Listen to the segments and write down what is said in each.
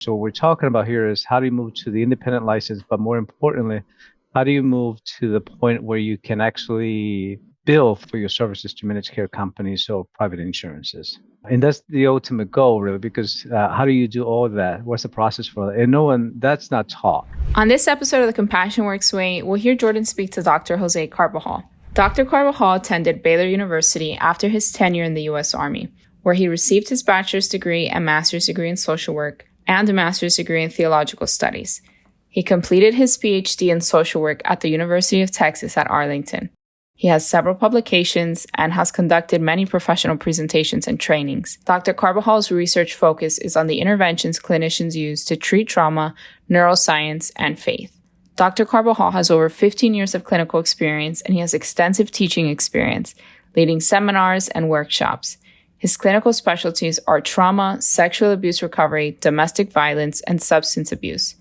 So what we're talking about here is how do you move to the independent license, but more importantly, how do you move to the point where you can actually bill for your services to managed care companies or private insurances? And that's the ultimate goal, really, because how do you do all of that? What's the process for that? And that's not taught. On this episode of the CompassionWorks Way, we'll hear Jordan speak to Dr. Jose Carbajal. Dr. Carbajal attended Baylor University after his tenure in the U.S. Army, where he received his bachelor's degree and master's degree in social work and a master's degree in theological studies. He completed his PhD in social work at the University of Texas at Arlington. He has several publications and has conducted many professional presentations and trainings. Dr. Carbajal's research focus is on the interventions clinicians use to treat trauma, neuroscience, and faith. Dr. Carbajal has over 15 years of clinical experience, and he has extensive teaching experience, leading seminars and workshops. His clinical specialties are trauma, sexual abuse recovery, domestic violence, and substance abuse.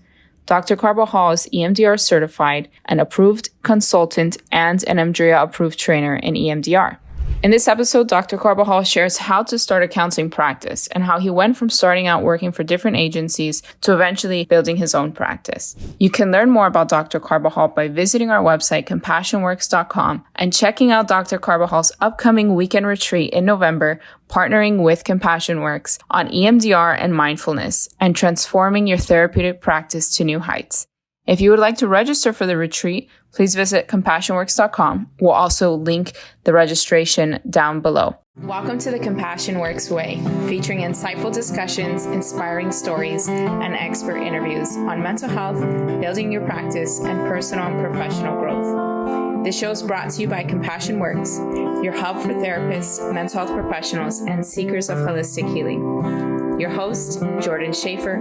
Dr. Carbajal is EMDR certified, an approved consultant, and an EMDR-approved trainer in EMDR. In this episode, Dr. Carbajal shares how to start a counseling practice and how he went from starting out working for different agencies to eventually building his own practice. You can learn more about Dr. Carbajal by visiting our website, CompassionWorks.com, and checking out Dr. Carbajal's upcoming weekend retreat in November, partnering with CompassionWorks on EMDR and mindfulness and transforming your therapeutic practice to new heights. If you would like to register for the retreat, please visit CompassionWorks.com. We'll also link the registration down below. Welcome to the CompassionWorks Way, featuring insightful discussions, inspiring stories, and expert interviews on mental health, building your practice, and personal and professional growth. This show is brought to you by CompassionWorks, your hub for therapists, mental health professionals, and seekers of holistic healing. Your host, Jordan Schaefer,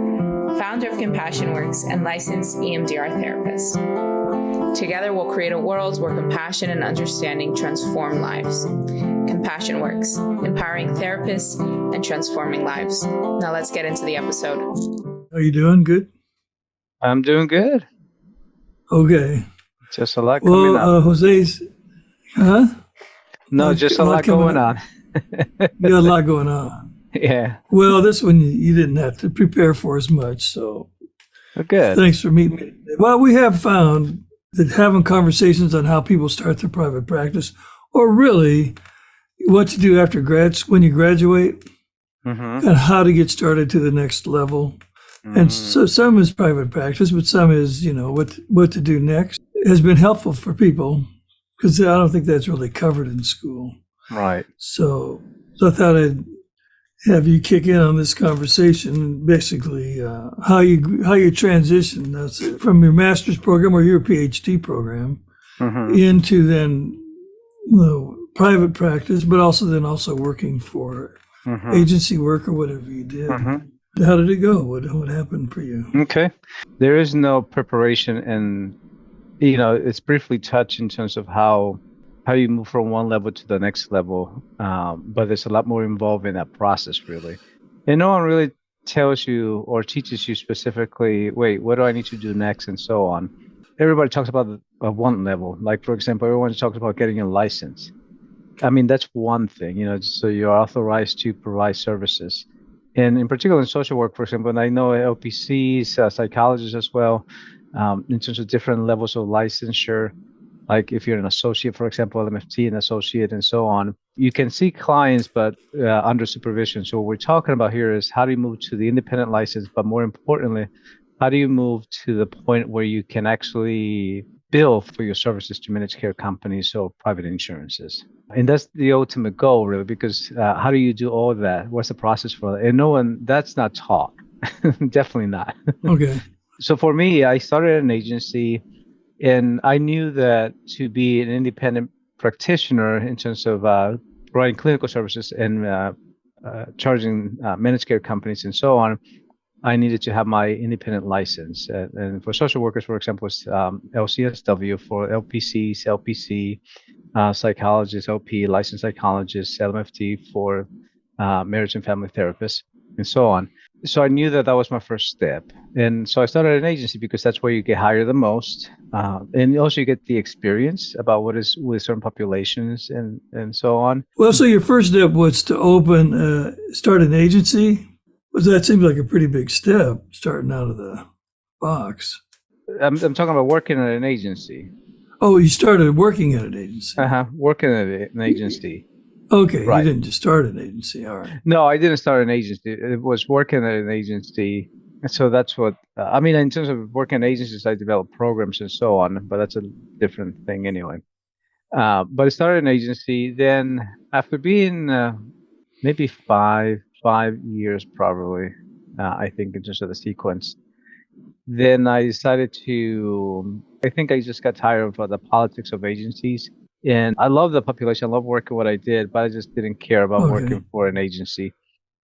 founder of CompassionWorks and licensed EMDR therapist. Together, we'll create a world where compassion and understanding transform lives. CompassionWorks, empowering therapists and transforming lives. Now let's get into the episode. How you doing? Good? I'm doing good. Okay. Just a lot coming up. Jose's, huh? No, just a lot going on. You got a lot going on. Yeah. Well, this one you didn't have to prepare for as much, so good. Thanks for meeting me. Well, we have found that having conversations on how people start their private practice, or really what to do after when you graduate, and how to get started to the next level. And so some is private practice, but some is, what to do next. It has been helpful for people because I don't think that's really covered in school. Right. So I thought I'd have you kick in on this conversation, basically how you transition from your master's program or your PhD program into then private practice, but also working for agency work or whatever you did. How did it go? What happened for you? Okay. There is no preparation, and it's briefly touched in terms of how you move from one level to the next level, but there's a lot more involved in that process, really. And no one really tells you or teaches you specifically, wait, what do I need to do next, and so on. Everybody talks about one level. Like, for example, everyone talks about getting a license. I mean, that's one thing, so you're authorized to provide services. And in particular in social work, for example, and I know LPCs, psychologists as well, in terms of different levels of licensure. Like if you're an associate, for example, LMFT, an associate, and so on, you can see clients, but under supervision. So what we're talking about here is how do you move to the independent license, but more importantly, how do you move to the point where you can actually bill for your services to managed care companies or private insurances? And that's the ultimate goal, really, because how do you do all of that? What's the process for that? And that's not taught. Definitely not. Okay. So for me, I started an agency. And I knew that to be an independent practitioner in terms of providing clinical services and charging managed care companies and so on, I needed to have my independent license. And for social workers, for example, it's LCSW. For LPCs, LPC, psychologists, LP, licensed psychologists, LMFT for marriage and family therapists, and so on. So I knew that was my first step. And so I started an agency because that's where you get hired the most. And also you get the experience about what is with certain populations and so on. Well, so your first step was to start an agency. But that seems like a pretty big step starting out of the box. I'm talking about working at an agency. Oh, you started working at an agency. Working at an agency. Okay, Right. You didn't just start an agency. All right. No, I didn't start an agency. It was working at an agency. So that's what, I mean, in terms of working at agencies, I developed programs and so on, but that's a different thing anyway. But I started an agency. Then after being maybe five years probably, I think in terms of the sequence, then I decided I think I just got tired of the politics of agencies. And I love the population. I love working what I did, but I just didn't care about working for an agency.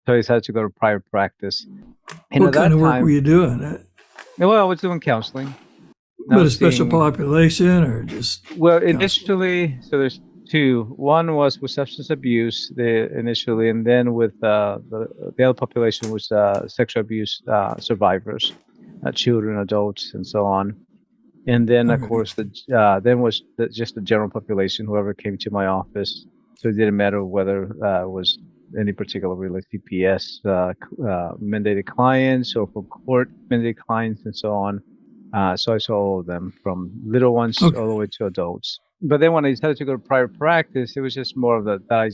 So I decided to go to private practice. And what kind of work were you doing? Well, I was doing counseling. But a special population or just? Well, initially, so there's two. One was with substance abuse initially, and then with the other population was sexual abuse survivors, children, adults, and so on. And then, of course, then was just the general population, whoever came to my office. So it didn't matter whether it was any particular like CPS mandated clients or for court mandated clients and so on. So I saw all of them, from little ones all the way to adults. But then when I decided to go to private practice, it was just more of that I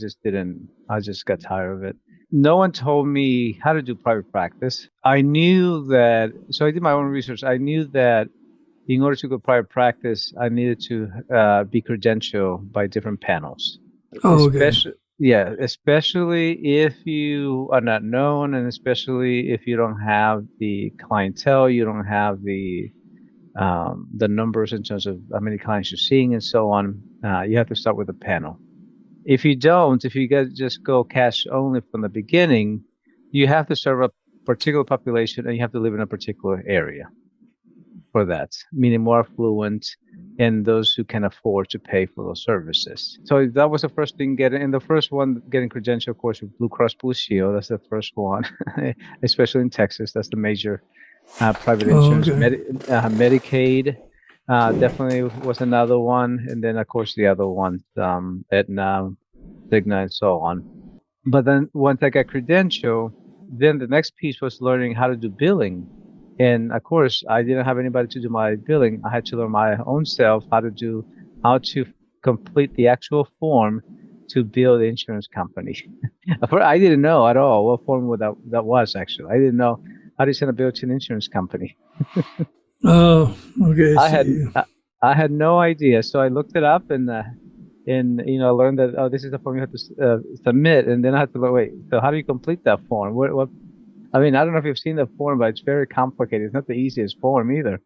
just got tired of it. No one told me how to do private practice. I knew that, so I did my own research. I knew that in order to go private practice, I needed to be credentialed by different panels. Especially if you are not known, and especially if you don't have the clientele, you don't have the numbers in terms of how many clients you're seeing and so on. You have to start with a panel. If you just go cash only from the beginning, you have to serve a particular population and you have to live in a particular area for that, meaning more affluent and those who can afford to pay for those services. So that was the first thing getting credential, of course, with Blue Cross Blue Shield. That's the first one, especially in Texas. That's the major private insurance. Medicaid definitely was another one. And then, of course, the other ones, Aetna, Cigna, and so on. But then once I got credential, then the next piece was learning how to do billing. And of course, I didn't have anybody to do my billing. I had to learn my own self how to complete the actual form to bill the insurance company. I didn't know at all what form that was, actually. I didn't know how to send a bill to an insurance company. Oh, okay. I had no idea. So I looked it up and learned that, this is the form you have to submit. And then I had to wait. So how do you complete that form? What? I mean, I don't know if you've seen the form, but it's very complicated. It's not the easiest form either.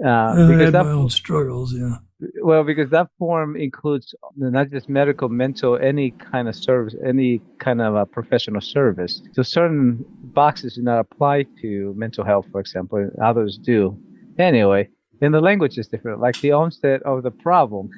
I had my own struggles, yeah. Well, because that form includes not just medical, mental, any kind of service, any kind of a professional service. So certain boxes do not apply to mental health, for example, and others do. Anyway, and the language is different, like the onset of the problem.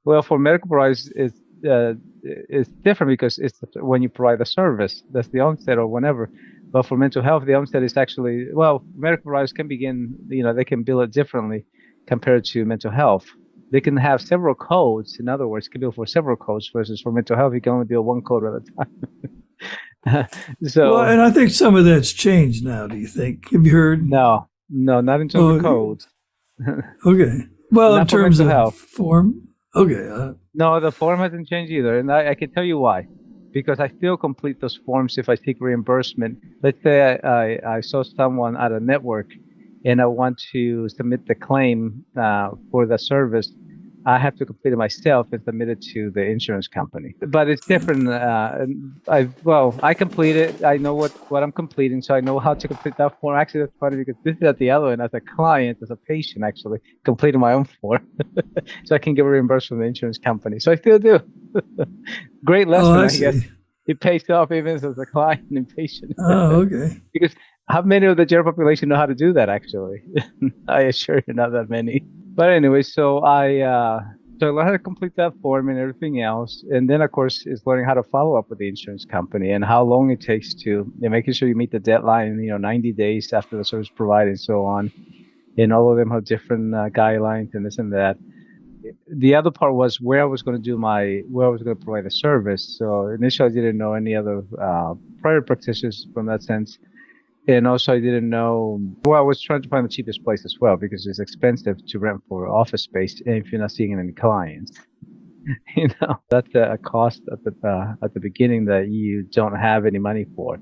Well, for medical providers, it's different because it's when you provide the service, that's the onset or whenever. But for mental health, the onset is actually, medical providers can begin, they can bill it differently compared to mental health. They can have several codes. In other words, can bill for several codes versus for mental health, you can only bill one code at a time. And I think some of that's changed now, do you think? Have you heard? No, not in terms of codes. Okay. Well, in terms of health. Form? Okay. No, the form hasn't changed either. And I can tell you why. Because I still complete those forms if I seek reimbursement. Let's say I saw someone at a network and I want to submit the claim for the service. I have to complete it myself and submit it to the insurance company. But it's different. I complete it. I know what I'm completing, so I know how to complete that form. Actually, that's funny because this is at the other end as a client, as a patient, actually, completing my own form. So I can get reimbursed from the insurance company. So I still do. Great lesson, I guess. It pays off even as a client and patient. Oh, okay. Because how many of the general population know how to do that, actually? I assure you, not that many. But anyway, so I learned how to complete that form and everything else. And then, of course, is learning how to follow up with the insurance company and how long it takes to making sure you meet the deadline, 90 days after the service provided and so on. And all of them have different guidelines and this and that. the other part was where I was going to provide the service. So initially I didn't know any other private practitioners from that sense. And also I didn't know, well, I was trying to find the cheapest place as well, because it's expensive to rent for office space if you're not seeing any clients. That's a cost at the beginning that you don't have any money for.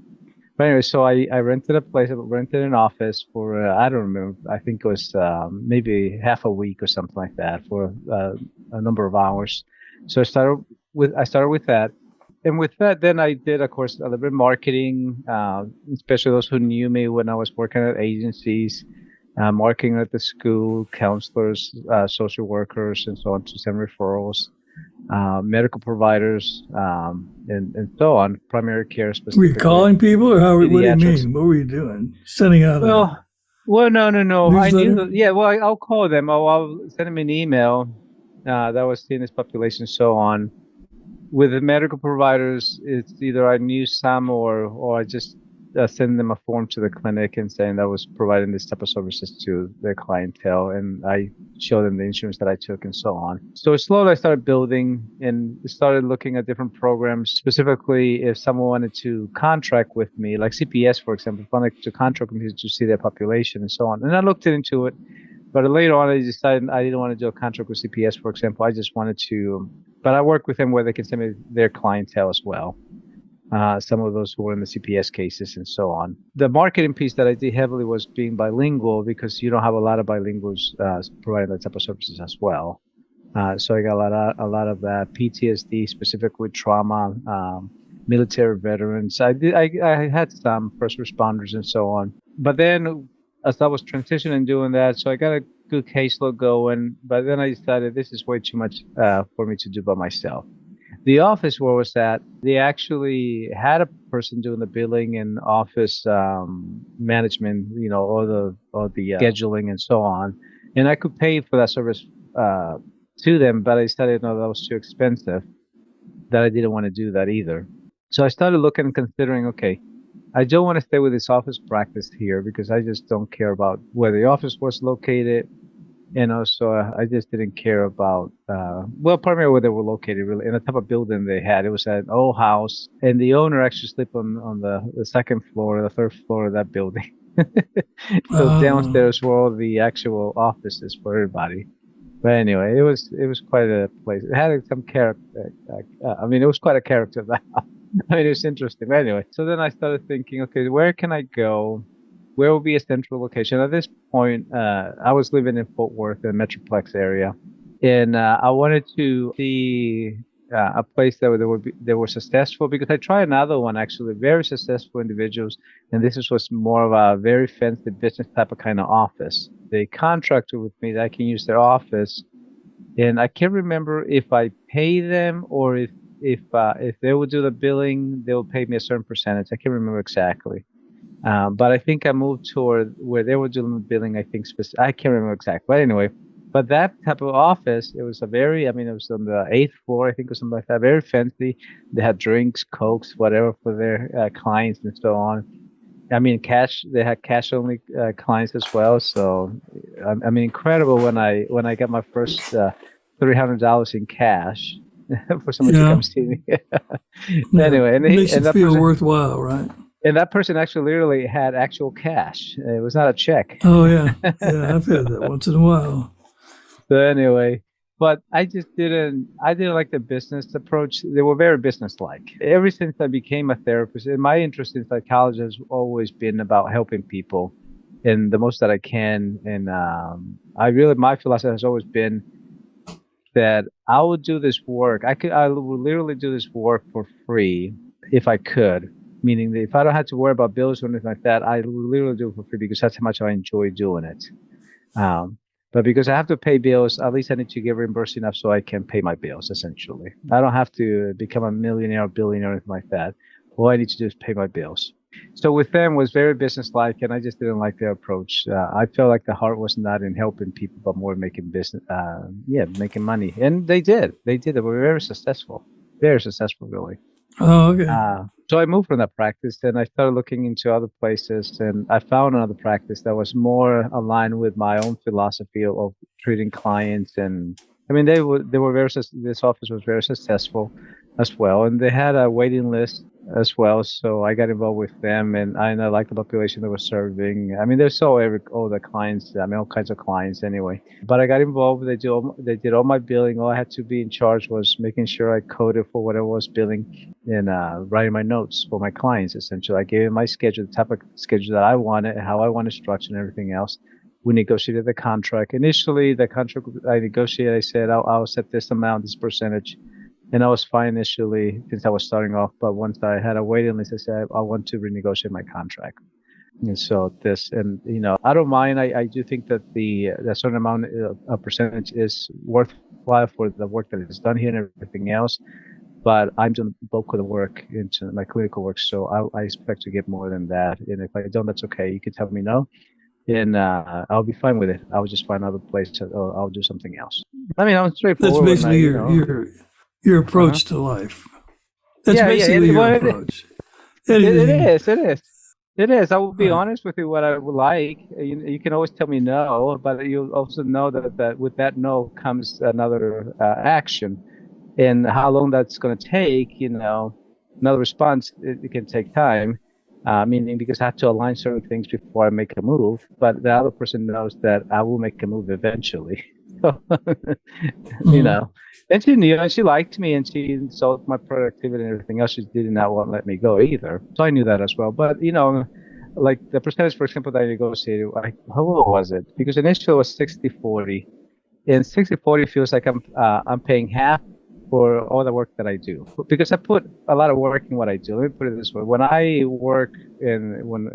But anyway, so I rented a place, I rented an office for, I don't remember, I think it was maybe half a week or something like that, for a number of hours. So I started with that. And with that, then I did, of course, a little bit of marketing, especially those who knew me when I was working at agencies, marketing at the school, counselors, social workers, and so on, to send referrals. Medical providers, and so on, primary care specifically. Were you calling people, or what do you mean? What were you doing? Sending out well, no. Newsletter? I knew, I'll call them. I'll send them an email that was seeing this population, so on. With the medical providers, it's either I knew some or I just send them a form to the clinic and saying that I was providing this type of services to their clientele, and I show them the insurance that I took and so on. So slowly I started building and started looking at different programs. Specifically, if someone wanted to contract with me, like CPS, for example, if I wanted to contract with me to see their population and so on. And I looked into it, but later on I decided I didn't want to do a contract with CPS, for example. I just wanted to, but I work with them where they can send me their clientele as well. Some of those who were in the CPS cases and so on. The marketing piece that I did heavily was being bilingual, because you don't have a lot of bilinguals providing that type of services as well. So I got a lot of that PTSD, specifically trauma, military veterans. I had some first responders and so on. But then as I was transitioning doing that, so I got a good caseload going. But then I decided this is way too much for me to do by myself. The office where I was at, they actually had a person doing the billing and office management, all the scheduling and so on. And I could pay for that service to them, but I decided no, that was too expensive, that I didn't want to do that either. So I started looking and considering, okay, I don't want to stay with this office practice here, because I just don't care about where the office was located. And also, I just didn't care about, primarily where they were located, really, in the type of building they had. It was an old house, and the owner actually slept on the second floor, the third floor of that building. So downstairs were all the actual offices for everybody. But anyway, it was quite a place. It had some character. It was quite a character of the house. It was interesting. But anyway, so then I started thinking, okay, where can I go? Where will be a central location? At this point, I was living in Fort Worth, in the Metroplex area, and I wanted to see a place that they were successful, because I tried another one, actually, very successful individuals, and this was more of a very fancy business type of kind of office. They contracted with me that I can use their office, and I can't remember if I pay them or if they would do the billing, they would pay me a certain percentage. I can't remember exactly. But I think I moved toward where they were doing the billing, I think, I can't remember exactly. But anyway, but that type of office, it was it was on the 8th floor, I think, or something like that, very fancy. They had drinks, Cokes, whatever for their clients and so on. Cash, they had cash only clients as well. So, incredible when I got my first $300 in cash for someone to come see me. Anyway, and it makes it feel worthwhile, right? And that person actually literally had actual cash. It was not a check. Oh, yeah. Yeah, I've had that once in a while. So anyway, but I didn't like the business approach. They were very business-like. Ever since I became a therapist, and my interest in psychology has always been about helping people in the most that I can. And my philosophy has always been that I would do this work. I would literally do this work for free if I could. Meaning that if I don't have to worry about bills or anything like that, I literally do it for free, because that's how much I enjoy doing it. But because I have to pay bills, at least I need to get reimbursed enough so I can pay my bills, essentially. I don't have to become a millionaire or billionaire or anything like that. All I need to do is pay my bills. So with them was very business-like, and I just didn't like their approach. I felt like the heart was not in helping people, but more making business, making money. And they did. They were very successful, really. Oh, okay. So I moved from that practice, and I started looking into other places, and I found another practice that was more aligned with my own philosophy of treating clients and I mean, they were this office was very successful as well, and they had a waiting list as well. So I got involved with them, and I liked the population they were serving. I mean, they saw all the clients. I mean, all kinds of clients anyway. But I got involved. They did all my billing. All I had to be in charge was making sure I coded for whatever was billing and writing my notes for my clients. Essentially, I gave them my schedule, the type of schedule that I wanted, how I wanted structured, and everything else. We negotiated the contract. Initially, the contract I negotiated, I said, I'll set this amount, this percentage. And I was fine initially since I was starting off. But once I had a waiting list, I said, I want to renegotiate my contract. And so I don't mind. I do think that the certain amount of percentage is worthwhile for the work that is done here and everything else. But I'm doing the bulk of the work into my clinical work. So I expect to get more than that. And if I don't, that's okay. You can tell me no. And I'll be fine with it. I'll just find another place or I'll do something else. I mean, I'm straightforward. That's basically your approach to life. That's basically your approach. It is. I will be honest with you what I would like. You can always tell me no, but you also know that with that no comes another action. And how long that's going to take, another response, it can take time. Meaning because I have to align certain things before I make a move, but the other person knows that I will make a move eventually. So, and she knew, and she liked me, and she saw my productivity and everything else. She did not want to let me go either. So I knew that as well. But, like the percentage, for example, that I negotiated, how low was it? Because initially it was 60-40. And 60-40 feels like I'm paying half for all the work that I do, because I put a lot of work in what I do. Let me put it this way: when I work,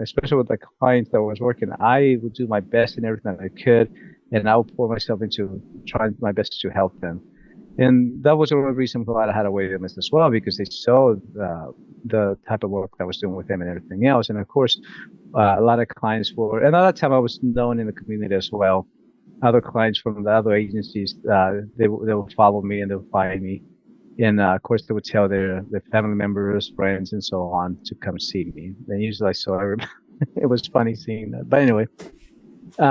especially with the clients that I was working, I would do my best in everything that I could, and I would pour myself into trying my best to help them. And that was one reason why I had a waiting list as well, because they saw the type of work that I was doing with them and everything else. And of course, a lot of clients were, and at that time I was known in the community as well. Other clients from the other agencies, they will follow me and they'll find me. And of course, they would tell their family members, friends, and so on to come see me. And usually I saw everybody. It was funny seeing that. But anyway,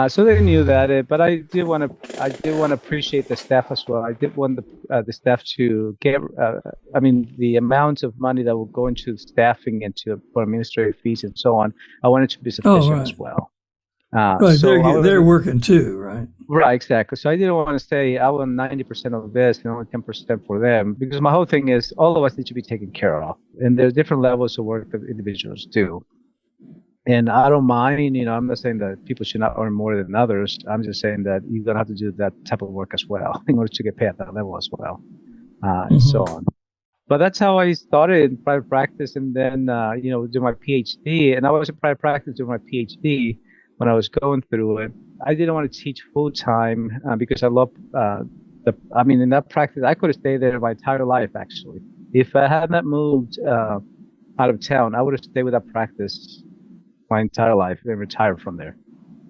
so they knew that. But I did want to appreciate the staff as well. I did want the staff to get. The amount of money that will go into staffing and for administrative fees and so on, I wanted to be sufficient as well. Right, so they're working too, right? Right, exactly. So I didn't want to say I want 90% of this and only 10% for them, because my whole thing is all of us need to be taken care of, and there's different levels of work that individuals do. And I don't mind, I'm not saying that people should not earn more than others. I'm just saying that you're gonna have to do that type of work as well in order to get paid at that level as well, and so on. But that's how I started in private practice, and then do my PhD. And I was in private practice doing my PhD. When I was going through it, I didn't want to teach full time because I love in that practice, I could have stayed there my entire life, actually. If I had not moved out of town, I would have stayed with that practice my entire life and retired from there,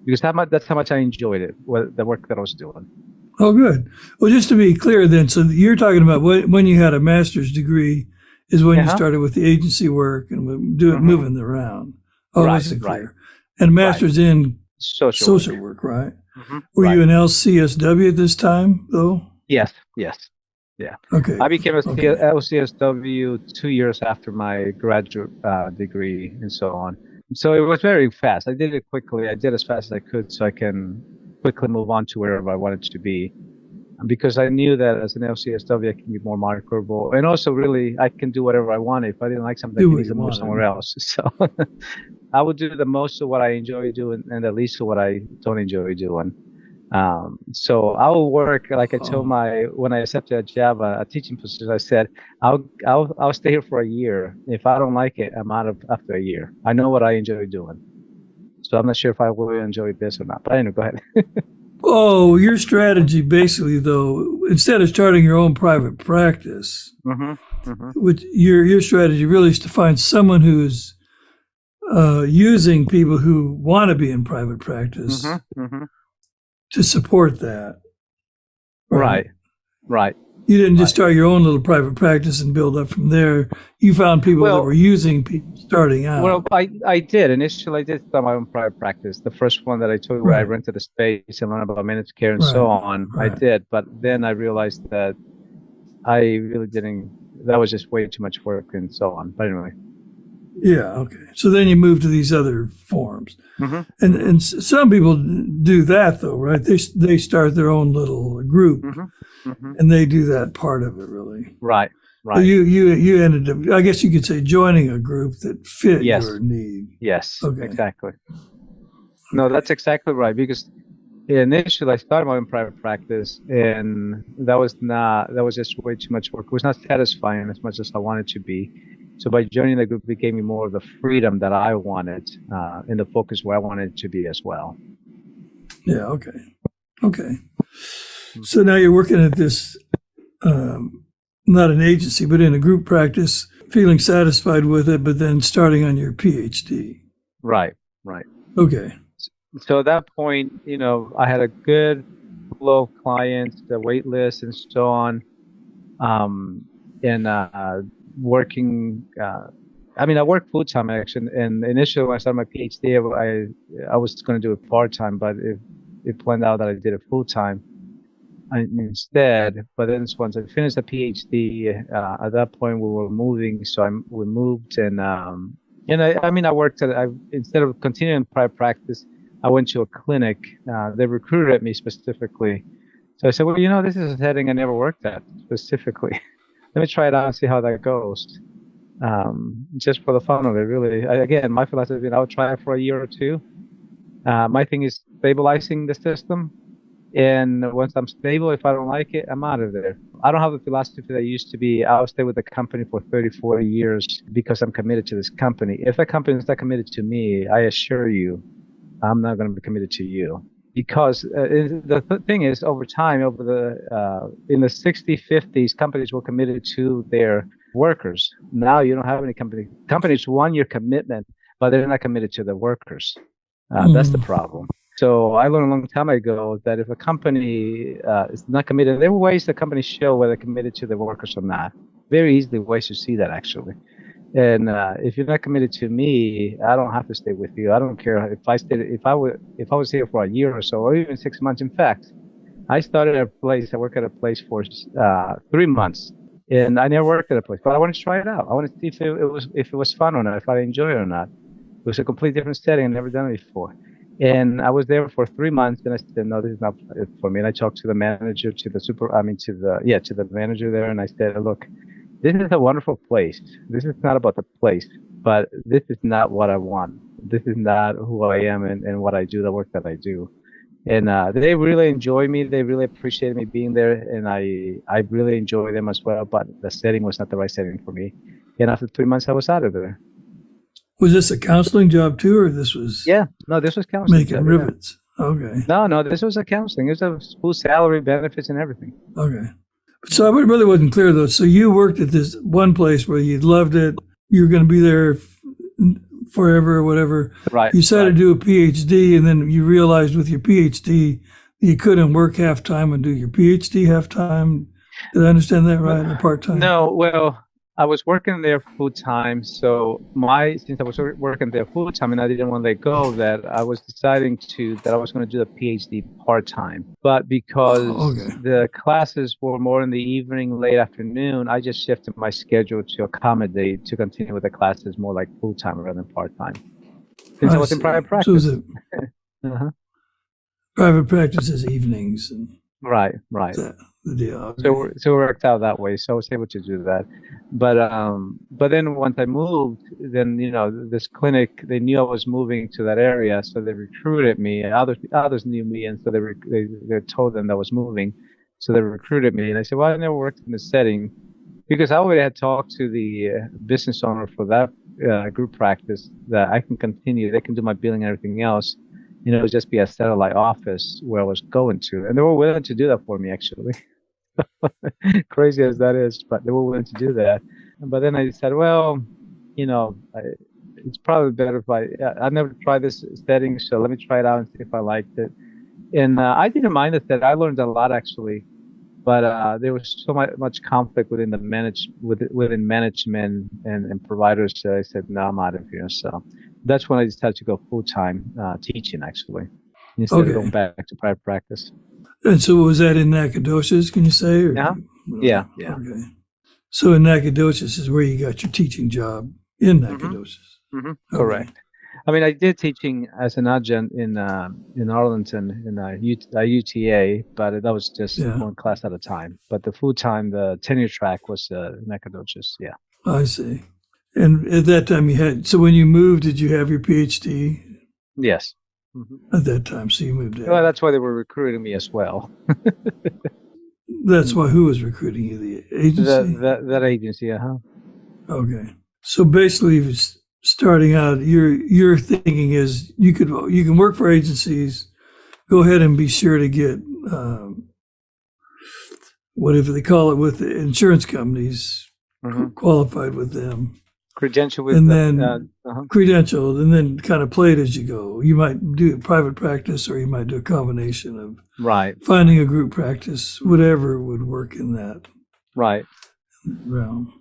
because that's how much I enjoyed it, the work that I was doing. Oh, good. Well, just to be clear then, so you're talking about when you had a master's degree is when you started with the agency work and moving around. Oh, right, that's clear. Right. And master's in social work, right? Were you an LCSW at this time, though? Yes. Yeah. Okay. I became a LCSW 2 years after my graduate degree and so on. So it was very fast. I did it quickly. I did as fast as I could so I can quickly move on to wherever I wanted to be. Because I knew that as an LCSW, I can be more marketable. And also, really, I can do whatever I want. If I didn't like something, I can move somewhere else. So I would do the most of what I enjoy doing and the least of what I don't enjoy doing. So I will work, like I told when I accepted a job, a teaching position, I said, I'll stay here for a year. If I don't like it, I'm out after a year. I know what I enjoy doing. So I'm not sure if I will enjoy this or not. But anyway, go ahead. Oh, your strategy basically, though, instead of starting your own private practice, which your strategy really is to find someone who's using people who want to be in private practice to support that. Right. You didn't just start your own little private practice and build up from there. You found people that were using people starting out. Well, I did. Initially, I did start my own private practice. The first one that I told you where I rented a space and learned about managed care and so on, I did. But then I realized that I really didn't, that was just way too much work and so on. But anyway. Yeah, okay. So then you move to these other forms. Mm-hmm. And some people do that, though, right? They start their own little group, and they do that part of it, really. Right. So you ended up, I guess you could say, joining a group that fit your need. Yes, exactly. No, that's exactly right. Because initially I started my own private practice, and that was just way too much work. It was not satisfying as much as I wanted to be. So by joining the group, it gave me more of the freedom that I wanted, and the focus where I wanted it to be as well. Yeah. Okay. So now you're working at this, not an agency, but in a group practice, feeling satisfied with it, but then starting on your PhD. Right. Okay. So at that point, I had a good flow of clients, the wait list, and so on, working. I worked full time actually, and initially when I started my PhD, I was going to do it part time, but it planned out that I did it full time instead. But then once I finished the PhD, at that point we were moving, so we moved, and I worked instead of continuing private practice, I went to a clinic. They recruited me specifically, so I said, well, this is a setting I never worked at specifically. Let me try it out and see how that goes. Just for the fun of it, really. Again, my philosophy is I would try it for a year or two. My thing is stabilizing the system. And once I'm stable, if I don't like it, I'm out of there. I don't have the philosophy that used to be, I'll stay with the company for 30, 40 years because I'm committed to this company. If a company is not committed to me, I assure you, I'm not going to be committed to you. Because the thing is, over time, in the 60s, 50s, companies were committed to their workers. Now you don't have any companies want your commitment, but they're not committed to the workers. That's the problem. So I learned a long time ago that if a company is not committed, there are ways the companies show whether they're committed to the workers or not. Very easily ways to see that, actually. And if you're not committed to me, I don't have to stay with you. I don't care if I was here for a year or so, or even 6 months. In fact, I worked at a place for 3 months, and I never worked at a place, but I wanted to try it out. I wanted to see if it was fun or not, if I enjoy it or not. It was a completely different setting. I'd never done it before. And I was there for 3 months, and I said, no, this is not it for me. And I talked to the manager, to the manager there, and I said, look, this is a wonderful place. This is not about the place, but this is not what I want. This is not who I am and what I do, the work that I do. And they really enjoy me. They really appreciate me being there, and I really enjoy them as well. But the setting was not the right setting for me. And after 3 months, I was out of there. Was this a counseling job too, or this was? Yeah, no, this was counseling. Making rivets. Yeah. Okay. No, this was a counseling. It was a full salary, benefits, and everything. Okay. So I really wasn't clear though. So you worked at this one place where you loved it. You were going to be there forever or whatever. Right. You decided to do a PhD, and then you realized with your PhD you couldn't work half time and do your PhD half time. Did I understand that right? Or part time? No. Well, I was working there full time. So since I was working there full time and I didn't want to let go of that, I was deciding that I was going to do the PhD part time. But because the classes were more in the evening, late afternoon, I just shifted my schedule to accommodate to continue with the classes more like full time rather than part time. Since I was in private practice. So private practice is evenings. And right. The deal. Okay. So it worked out that way. So I was able to do that. But then once I moved, then this clinic, they knew I was moving to that area, so they recruited me. Others knew me, and so they told them that I was moving, so they recruited me. And I said, well, I never worked in this setting, because I already had talked to the business owner for that group practice that I can continue. They can do my billing and everything else. It would just be a satellite office where I was going to, and they were willing to do that for me, actually. Crazy as that is, but they were willing to do that. But then I said, well, it's probably better if I never tried this setting, so let me try it out and see if I liked it. And I didn't mind it. That I learned a lot, actually. but there was so much conflict within within management and providers. So I said, no, I'm out of here. So that's when I decided to go full time teaching, actually, instead of going back to private practice. And so was that in Nacogdoches, can you say? Or? Yeah. Okay. So in Nacogdoches is where you got your teaching job, in Nacogdoches. Okay. Correct. I mean, I did teaching as an adjunct in Arlington in UTA, but that was just one class at a time. But the full time, the tenure track was Nacogdoches. Yeah. I see. And at that time so when you moved, did you have your PhD? Yes. At that time, so you moved out. Well, that's why they were recruiting me as well. That's why who was recruiting you? The agency? That agency, Okay. So basically, starting out, your thinking is you can work for agencies, go ahead and be sure to get whatever they call it with the insurance companies, qualified with them. Credential with and then credentialed, and then kind of play it as you go. You might do private practice, or you might do a combination of finding a group practice, whatever would work in that realm.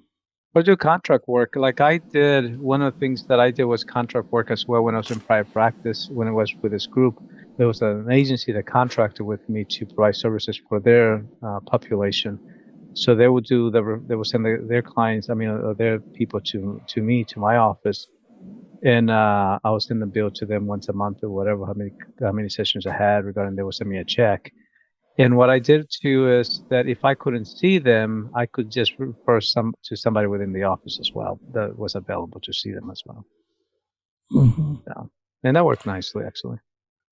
Or do contract work. Like I did, one of the things that I did was contract work as well when I was in private practice. When I was with this group, there was an agency that contracted with me to provide services for their population. So they would they would send their clients, their people to me, to my office, and I would send the bill to them once a month or whatever, how many sessions I had regarding. They would send me a check. And what I did too is that if I couldn't see them, I could just refer to somebody within the office as well that was available to see them as well. And that worked nicely, actually.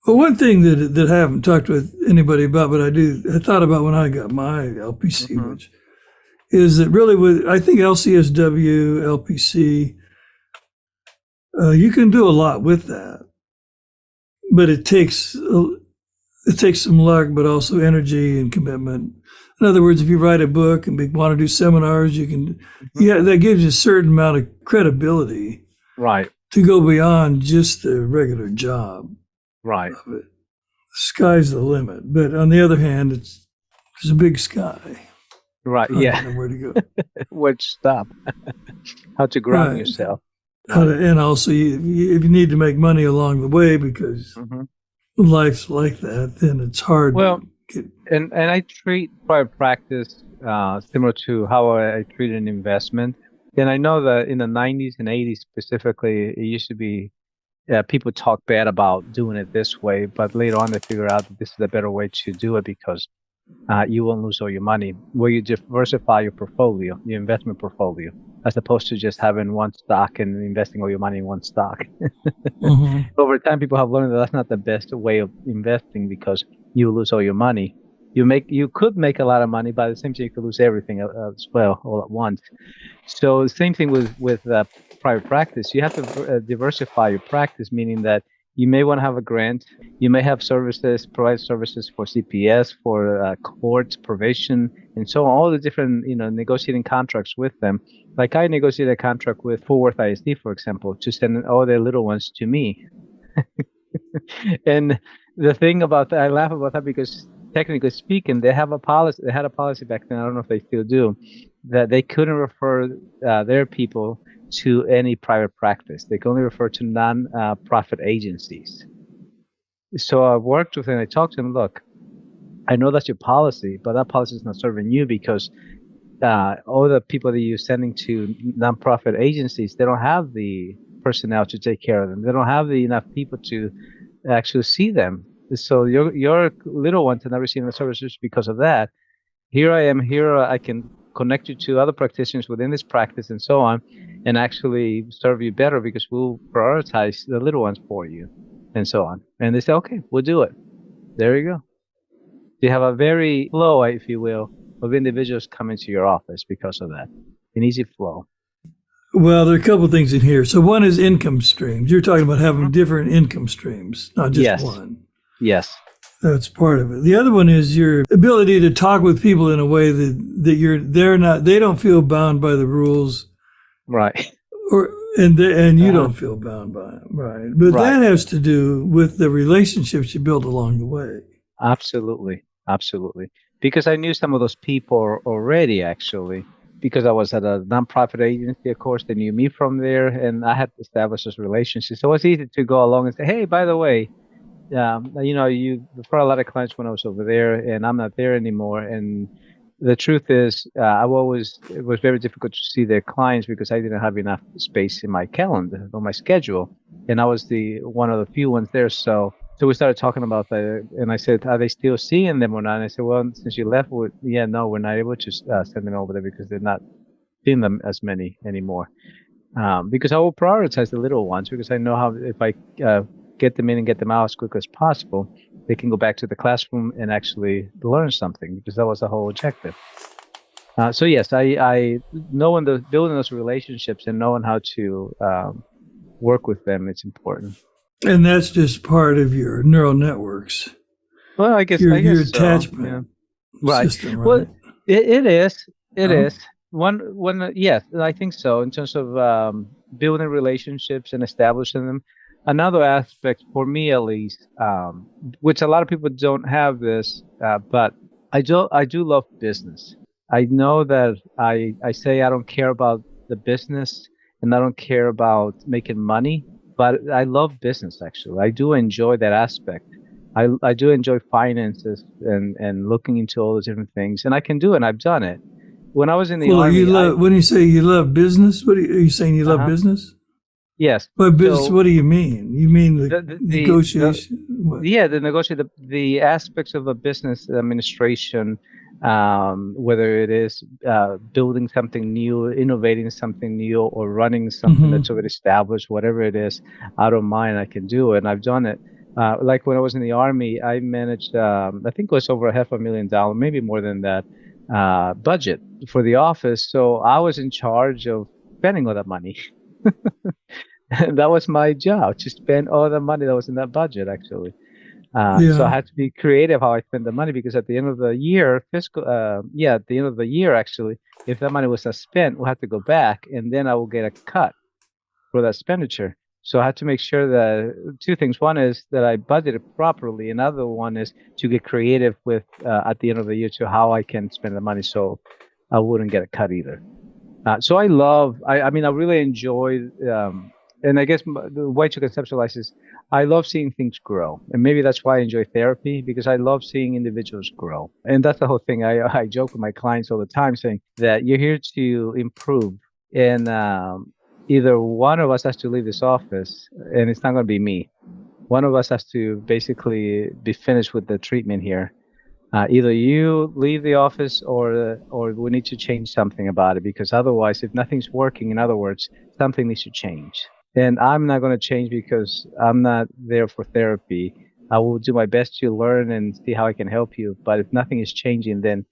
Well, one thing that I haven't talked with anybody about, but I thought about when I got my LPC, which is that really I think LCSW, LPC, you can do a lot with that, but it takes some luck, but also energy and commitment. In other words, if you write a book and want to do seminars, you can, that gives you a certain amount of credibility, to go beyond just the regular job. Of it. The sky's the limit, but on the other hand, there's a big sky. I don't know where to go. Where to stop? How to ground yourself. And also, if you need to make money along the way, because life's like that, then it's hard. Well, and I treat private practice similar to how I treat an investment. And I know that in the 90s and 80s specifically, it used to be people talk bad about doing it this way, but later on they figure out that this is a better way to do it because you won't lose all your money. Where you diversify your portfolio, your investment portfolio, as opposed to just having one stock and investing all your money in one stock. Over time, people have learned that that's not the best way of investing because you lose all your money. You could make a lot of money, but at the same time, you could lose everything as well all at once. So the same thing with private practice. You have to diversify your practice, meaning that you may want to have a grant. You may have provide services for CPS, for court, probation, and so on, all the different, negotiating contracts with them. Like I negotiated a contract with Fort Worth ISD, for example, to send all their little ones to me. And the thing about that, I laugh about that because technically speaking, they had a policy back then, I don't know if they still do, that they couldn't refer their people to any private practice. They can only refer to non-profit agencies. So I worked with them. I talked to them. Look, I know that's your policy, but that policy is not serving you because all the people that you're sending to non-profit agencies, they don't have the personnel to take care of them. They don't have enough people to actually see them. So your little ones are not receiving the services because of that. Here I am. Here I can connect you to other practitioners within this practice and so on, and actually serve you better because we'll prioritize the little ones for you and so on. And they say, okay, we'll do it. There you go. You have a very flow, if you will, of individuals coming to your office because of that. An easy flow. Well, there are a couple of things in here. So one is income streams. You're talking about having different income streams, not just one. Yes. That's part of it. The other one is your ability to talk with people in a way that they don't feel bound by the rules. Right. And you don't feel bound by them. Right. But that has to do with the relationships you build along the way. Absolutely. because I knew some of those people already, actually, because I was at a nonprofit agency. Of course, they knew me from there, and I had established those relationships. So it was easy to go along and say, hey, by the way, you refer a lot of clients when I was over there, and I'm not there anymore. And the truth is, it was very difficult to see their clients because I didn't have enough space in my calendar, on my schedule, and I was one of the few ones there. So we started talking about that, and I said, "Are they still seeing them or not?" And I said, "Well, since you left, we're not able to send them over there because they're not seeing them as many anymore." Because I will prioritize the little ones because I know how if I get them in and get them out as quick as possible, they can go back to the classroom and actually learn something, because that was the whole objective. So yes, I knowing building those relationships and knowing how to work with them, it's important. And that's just part of your neural networks. Well, I guess your so, attachment system, right? Well, it is. It is. Yes, I think so. In terms of building relationships and establishing them. Another aspect, for me at least, which a lot of people don't have this, but I do love business. I know that I say I don't care about the business and I don't care about making money, but I love business, actually. I do enjoy that aspect. I do enjoy finances and looking into all those different things, and I can do it, and I've done it. When I was in the Army... when you say you love business, are you saying you love business? Yes. By business, what do you mean? You mean the negotiation? The aspects of a business administration, whether it is building something new, innovating something new, or running something that's already established, whatever it is, I don't mind. I can do it, and I've done it. Like when I was in the Army, I managed, I think it was over $500,000, maybe more than that, budget for the office. So I was in charge of spending all that money. That was my job, to spend all the money that was in that budget, actually. So I had to be creative how I spend the money, because at the end of the year, actually, if that money was not spent, we'll have to go back, and then I will get a cut for that expenditure. So I had to make sure that two things. One is that I budgeted properly. Another one is to get creative with, at the end of the year, to how I can spend the money so I wouldn't get a cut either. So I really enjoy, and I guess the way to conceptualize is I love seeing things grow. And maybe that's why I enjoy therapy, because I love seeing individuals grow. And that's the whole thing. I joke with my clients all the time, saying that you're here to improve. And either one of us has to leave this office, and it's not going to be me. One of us has to basically be finished with the treatment here. Either you leave the office or we need to change something about it, because otherwise, if nothing's working, in other words, something needs to change. And I'm not going to change because I'm not there for therapy. I will do my best to learn and see how I can help you. But if nothing is changing, then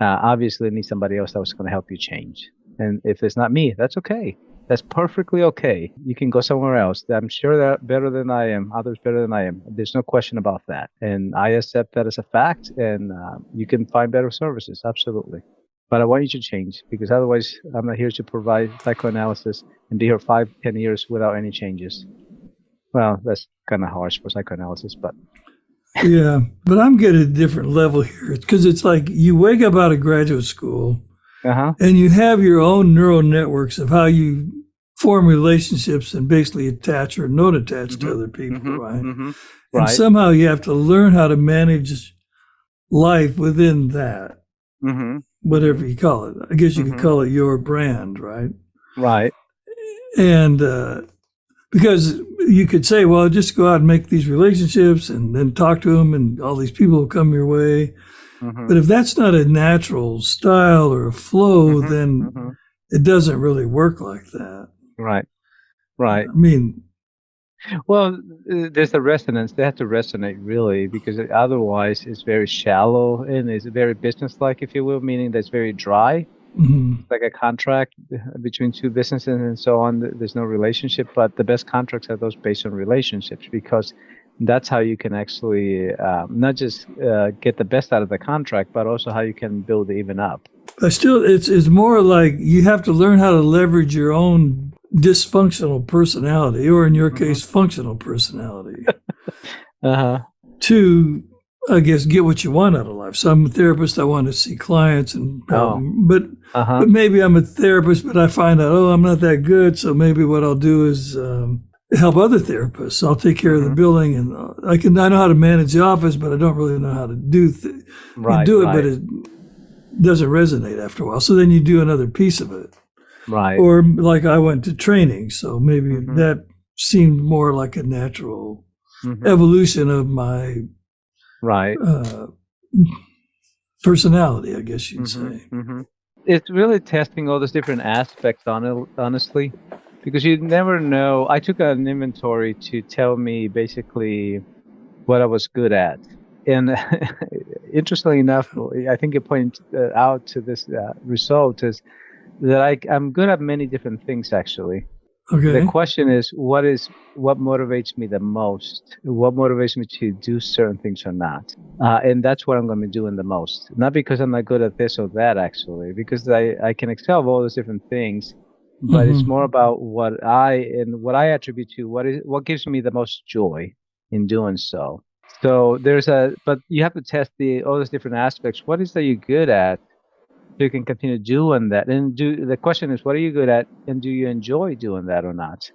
obviously I need somebody else that's going to help you change. And if it's not me, that's okay. That's perfectly okay. You can go somewhere else. I'm sure they're better than I am. Others better than I am. There's no question about that. And I accept that as a fact. And you can find better services. Absolutely. But I want you to change, because otherwise I'm not here to provide psychoanalysis and be here 5-10 years without any changes. Well, that's kind of harsh for psychoanalysis, but... Yeah, but I'm getting a different level here, because it's like you wake up out of graduate school and you have your own neural networks of how you form relationships and basically attach or not attach to other people, right? And somehow you have to learn how to manage life within that. Whatever you call it. I guess you could call it your brand, right? Right. And because you could say, well, just go out and make these relationships and then talk to them, and all these people will come your way. But if that's not a natural style or a flow, then it doesn't really work like that. Right. I mean... Well, there's a resonance. They have to resonate, really, because otherwise it's very shallow and it's very business-like, if you will, meaning that it's very dry. Like a contract between two businesses and so on. There's no relationship, but the best contracts are those based on relationships, because that's how you can actually not just get the best out of the contract, but also how you can build it even up. But still, it's more like you have to learn how to leverage your own dysfunctional personality, or in your case, functional personality, to I guess, get what you want out of life. So I'm a therapist. I want to see clients, but maybe I'm a therapist, but I find out, I'm not that good. So maybe what I'll do is help other therapists. I'll take care of the billing, and I know how to manage the office, but I don't really know how to do it. But it doesn't resonate after a while. So then you do another piece of it. Right. Or like I went to training, so maybe that seemed more like a natural evolution of my personality, I guess you'd say. It's really testing all those different aspects on it, honestly, because you never know. I took an inventory to tell me basically what I was good at. And interestingly enough, I think it points out to this result is that I'm good at many different things, actually. Okay. The question is, what motivates me the most? What motivates me to do certain things or not? And that's what I'm going to be doing the most. Not because I'm not good at this or that, actually, because I can excel at all those different things. But it's more about what I attribute to what gives me the most joy in doing so. So but you have to test all those different aspects. What is that you're good at? So you can continue doing that. And the question is, what are you good at? And do you enjoy doing that or not?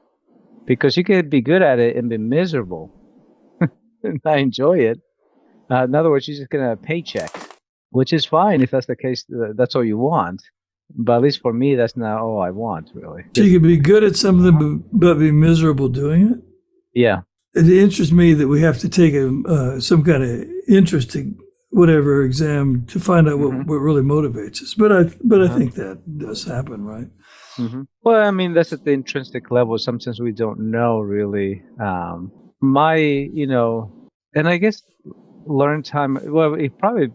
Because you could be good at it and be miserable and not enjoy it. In other words, you're just going to paycheck, which is fine if that's the case. That's all you want. But at least for me, that's not all I want, really. So you can be good at something but be miserable doing it? Yeah. It interests me that we have to take some kind of interesting whatever exam to find out what really motivates us. But I think that does happen, right? Well, I mean, that's at the intrinsic level. Sometimes we don't know really. And I guess learn time. Well, it probably.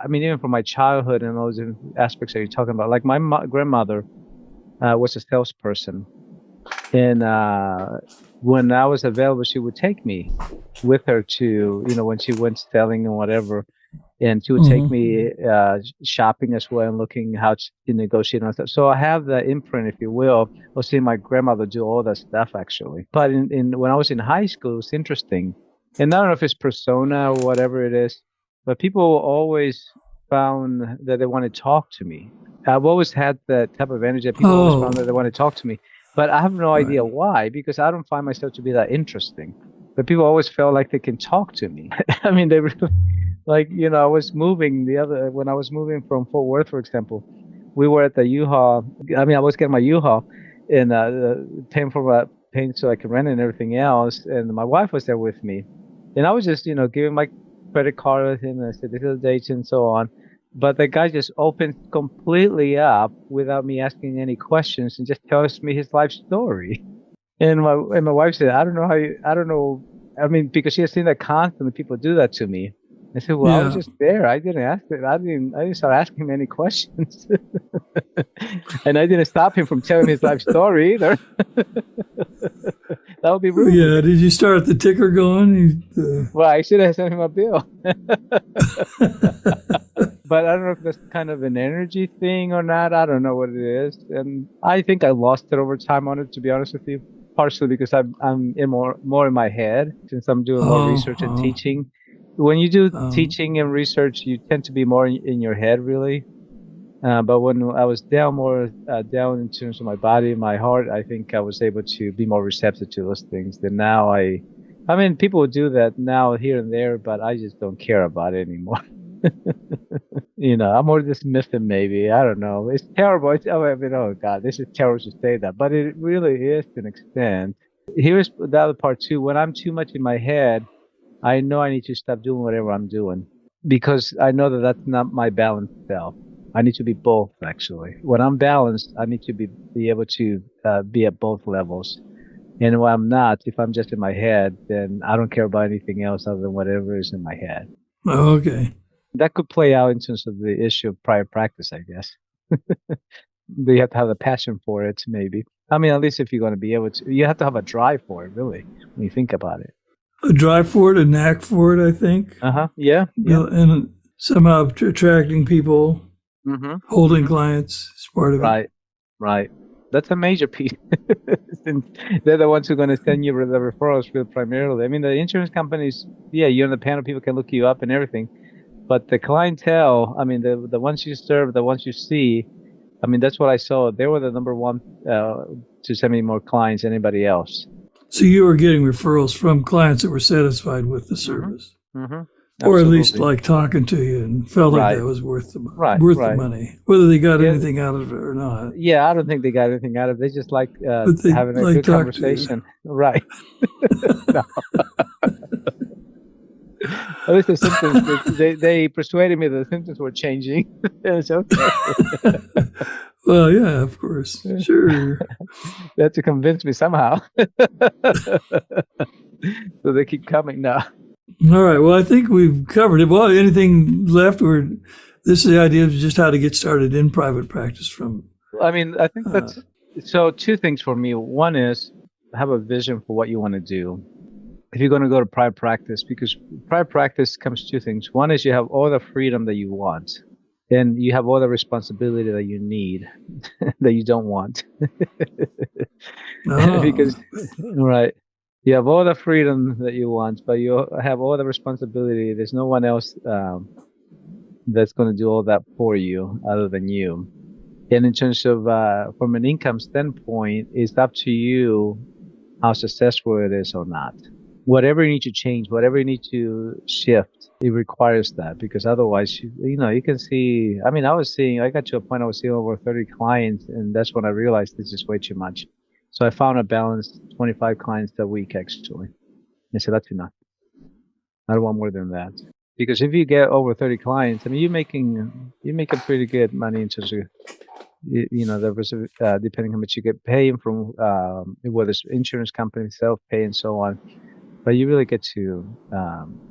I mean, even from my childhood and all those aspects that you're talking about, like my grandmother was a salesperson, and when I was available, she would take me with her to, when she went selling and whatever, and she would take me shopping as well and looking how to negotiate and stuff. So I have the imprint, if you will, of seeing my grandmother do all that stuff actually. But when I was in high school, it was interesting, and I don't know if it's persona or whatever it is. But people always found that they want to talk to me. I've always had that type of energy that people always found that they want to talk to me. But I have no idea why, because I don't find myself to be that interesting. But people always felt like they can talk to me. I mean, they were like, I was moving when I was moving from Fort Worth, for example, we were at the U-Haul. I mean, I was getting my U-Haul and paying so I could rent it and everything else. And my wife was there with me. And I was just, giving my credit card with him, and I said, this is the date and so on. But the guy just opened completely up without me asking any questions and just tells me his life story. And my wife said, I don't know. I mean, because she has seen that constantly people do that to me. I said, well, I was just there. I didn't ask it. I didn't start asking him any questions. And I didn't stop him from telling his life story either. That would be rude. Yeah, did you start the ticker going? Well, I should have sent him a bill. But I don't know if that's kind of an energy thing or not. I don't know what it is. And I think I lost it over time on it, to be honest with you, partially because I'm more in my head since I'm doing more research and teaching. When you do teaching and research, you tend to be more in your head, really. But when I was down in terms of my body and my heart, I think I was able to be more receptive to those things. Then now I mean, people will do that now here and there, but I just don't care about it anymore. I'm more dismissive, maybe. I don't know. It's terrible. Oh God, this is terrible to say that, but it really is to an extent. Here's the other part too. When I'm too much in my head, I know I need to stop doing whatever I'm doing because I know that that's not my balanced self. I need to be both, actually. When I'm balanced, I need to be able to be at both levels. And when I'm not, if I'm just in my head, then I don't care about anything else other than whatever is in my head. Oh, okay. That could play out in terms of the issue of prior practice, I guess. You have to have a passion for it, maybe. I mean, at least if you're going to be able to, you have to have a drive for it, really, when you think about it. A drive for it, a knack for it, I think. Yeah. And somehow attracting people, holding clients is part of it. Right. That's a major piece. Since they're the ones who are going to send you the referrals primarily. I mean, the insurance companies, yeah, you're on the panel, people can look you up and everything. But the clientele, I mean, the ones you serve, the ones you see, I mean, that's what I saw. They were the number one to send me more clients than anybody else. So you were getting referrals from clients that were satisfied with the service. Mm-hmm. Or at least like talking to you and felt like that was worth the money, whether they got anything out of it or not. Yeah, I don't think they got anything out of it. They just like having a good conversation. Right. No. At least the symptoms, they persuaded me that the symptoms were changing. It's okay. Well, yeah, of course. Sure. They had to convince me somehow. So they keep coming now. All right. Well, I think we've covered it. Well, anything left? This is the idea of just how to get started in private practice from. I mean, I think that's so. Two things for me. One is have a vision for what you want to do. If you're going to go to private practice, because private practice comes two things. One is you have all the freedom that you want, and you have all the responsibility that you need that you don't want. Because, right. You have all the freedom that you want, but you have all the responsibility. There's no one else that's going to do all that for you other than you. And in terms of, from an income standpoint, it's up to you how successful it is or not. Whatever you need to change, whatever you need to shift, it requires that, because otherwise, you can see, I mean, I got to a point I was seeing over 30 clients, and that's when I realized this is way too much. So I found a balance, 25 clients a week, actually. I said, that's enough. I don't want more than that. Because if you get over 30 clients, I mean, you're making pretty good money in terms of, depending on how much you get paid from, whether it's insurance company, self-pay, and so on. But you really get to,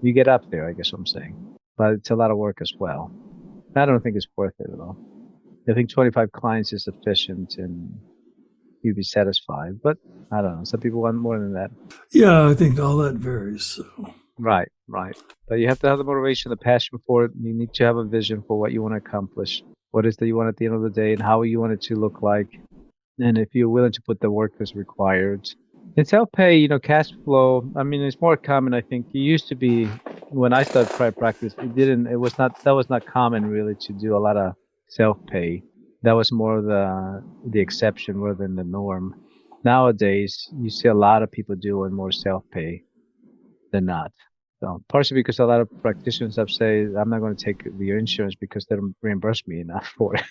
you get up there, I guess what I'm saying. But it's a lot of work as well. I don't think it's worth it at all. I think 25 clients is sufficient, and you'd be satisfied. But I don't know. Some people want more than that. Yeah, I think all that varies. So. Right. But you have to have the motivation, the passion for it. You need to have a vision for what you want to accomplish. What is that you want at the end of the day, and how you want it to look like. And if you're willing to put the work that's required. In self-pay, cash flow, I mean, it's more common, I think. It used to be, when I started private practice, that was not common really to do a lot of self-pay. That was more the exception rather than the norm. Nowadays, you see a lot of people doing more self-pay than not. So partially because a lot of practitioners have said, I'm not going to take your insurance because they don't reimburse me enough for it.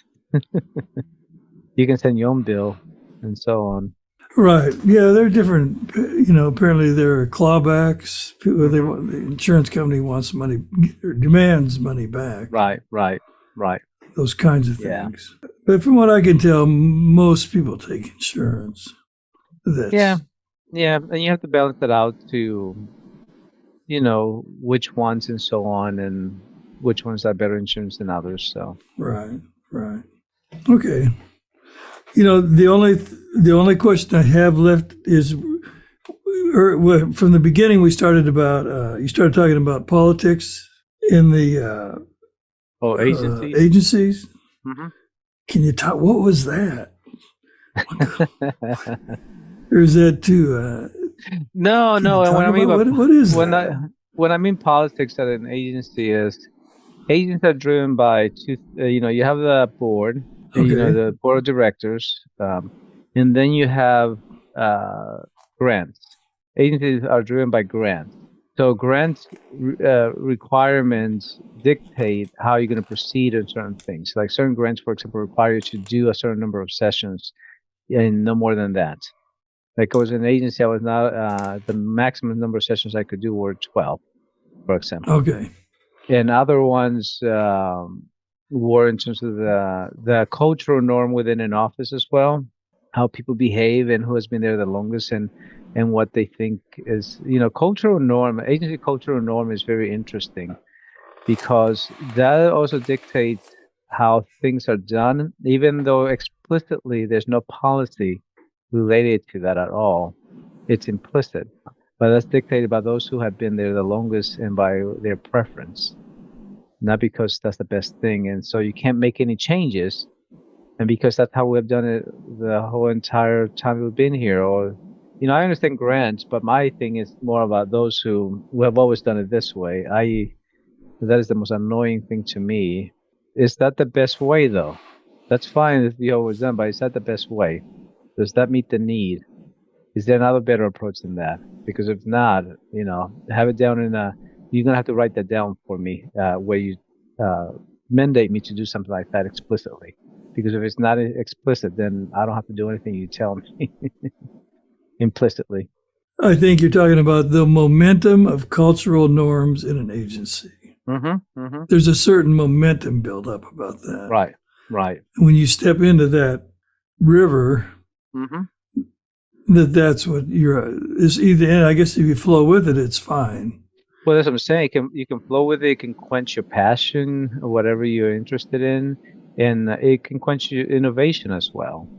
You can send your own bill and so on. Right. Yeah, they're different. Apparently there are clawbacks. The insurance company wants money or demands money back. Right. Those kinds of things. Yeah. But from what I can tell, most people take insurance. Yeah. And you have to balance it out to, which ones and so on, and which ones are better insurance than others. So. Right. Okay. The only question I have left is, from the beginning, we started about, you started talking about politics in the agencies. Mm-hmm. Can you talk? What was that? Or is that too? No. What is that? When I mean politics at an agency agents are driven by two. You have the board. Okay. The board of directors, and then you have grants. Agencies are driven by grants. So grants requirements dictate how you're going to proceed in certain things. Like certain grants, for example, require you to do a certain number of sessions, and no more than that. Like I was in an agency, I was not the maximum number of sessions I could do were 12, for example. Okay. And other ones were in terms of the cultural norm within an office as well, how people behave and who has been there the longest, and what they think is, cultural norm. Agency cultural norm is very interesting because that also dictates how things are done, even though explicitly there's no policy related to that at all. It's implicit, but that's dictated by those who have been there the longest and by their preference, not because that's the best thing. And so you can't make any changes And because that's how we've done it the whole entire time we've been here. Or, I understand grants, but my thing is more about those who have always done it this way. That is the most annoying thing to me. Is that the best way, though? That's fine if you always done, but is that the best way? Does that meet the need? Is there another better approach than that? Because if not, have it down you're going to have to write that down for me, where you mandate me to do something like that explicitly. Because if it's not explicit, then I don't have to do anything you tell me implicitly. I think you're talking about the momentum of cultural norms in an agency. Mm-hmm, mm-hmm. There's a certain momentum built up about that. Right. When you step into that river, mm-hmm. that's what is either. I guess if you flow with it, it's fine. Well, that's what I'm saying. You can flow with it. It can quench your passion or whatever you're interested in. And it can quench your innovation as well,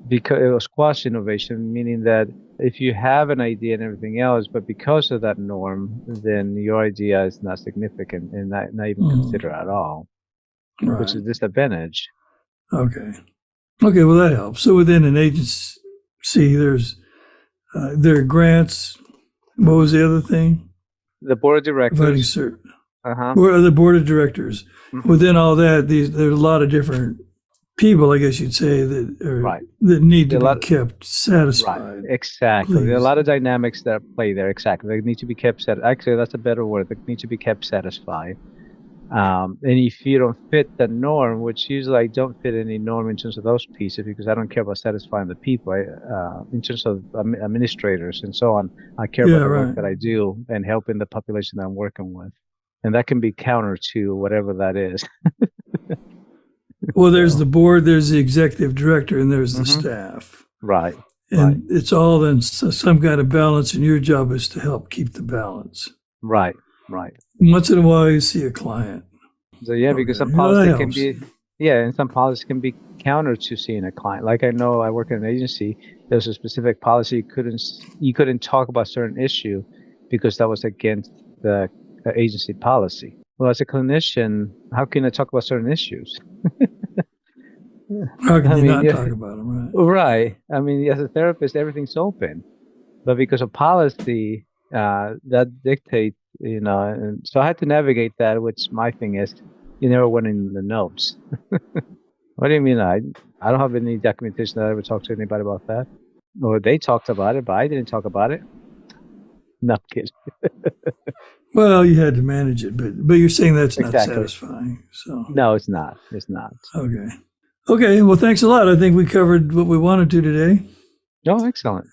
because it will squash innovation, meaning that if you have an idea and everything else, but because of that norm, then your idea is not significant and not even considered at all, right. Which is a disadvantage. Okay, well, that helps. So within an agency, there are grants. What was the other thing? The board of directors. Or the board of directors. Mm-hmm. Within all that, there's a lot of different people, I guess you'd say, that need to be kept satisfied. Right. Exactly. Please. There are a lot of dynamics that play there. Exactly. They need to be kept Actually, that's a better word. They need to be kept satisfied. And if you don't fit the norm, which usually I don't fit any norm in terms of those pieces, because I don't care about satisfying the people. In terms of administrators and so on, I care about the work that I do and helping the population that I'm working with. And that can be counter to whatever that is. Well, there's the board, there's the executive director, and there's the staff. Right. And it's all in some kind of balance, and your job is to help keep the balance. Right. Once in a while, you see a client. So because some policy can be, and some policy can be counter to seeing a client. Like I know I work in an agency, there's a specific policy you couldn't talk about certain issue because that was against the agency policy. Well, as a clinician, how can I talk about certain issues? How can you not talk about them, right? Right. I mean, as a therapist, everything's open. But because of policy, that dictates, and so I had to navigate that, which my thing is, you never went in the notes. What do you mean? I don't have any documentation that I ever talked to anybody about that. Or they talked about it, but I didn't talk about it. No, I'm kidding. Well, you had to manage it, but you're saying that's not satisfying. So no, it's not. It's not. Okay. Well, thanks a lot. I think we covered what we wanted to today. Oh, excellent.